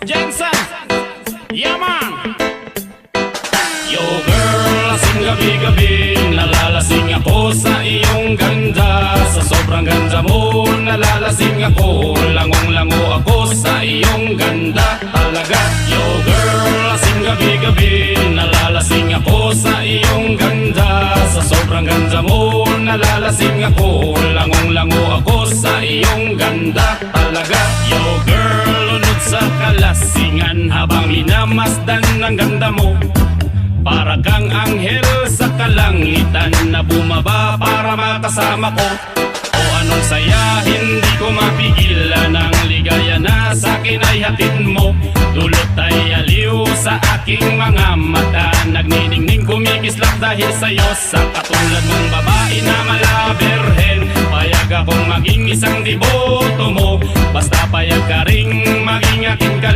Jensen, yeah man. Yo girl, lasing gabi-gabi, nalalasing ako sa iyong ganda. Sa sobrang ganda mo, nalalasing ako, langong-lango ako sa iyong ganda talaga. Yo girl, lasing gabi-gabi, nalalasing ako sa iyong ganda. Sa sobrang ganda mo, nalalasing ako, langong-lango ako sa iyong ganda talaga. Yo girl, lunod sa kalasingan habang minamasdan ang ganda mo. Para kang anghel sa kalangitan na bumaba para makasama ko. O anong saya, hindi ko mapigilan ang ligaya na sa'kin ay hatid mo. Dulot ay aliw sa aking mga mata, nagniningning kumikislap dahil sa'yo. Sa katulad mong babae na malaberhen, payag akong maging isang deboto mo. Basta payag ka ring maging aking kalangitan.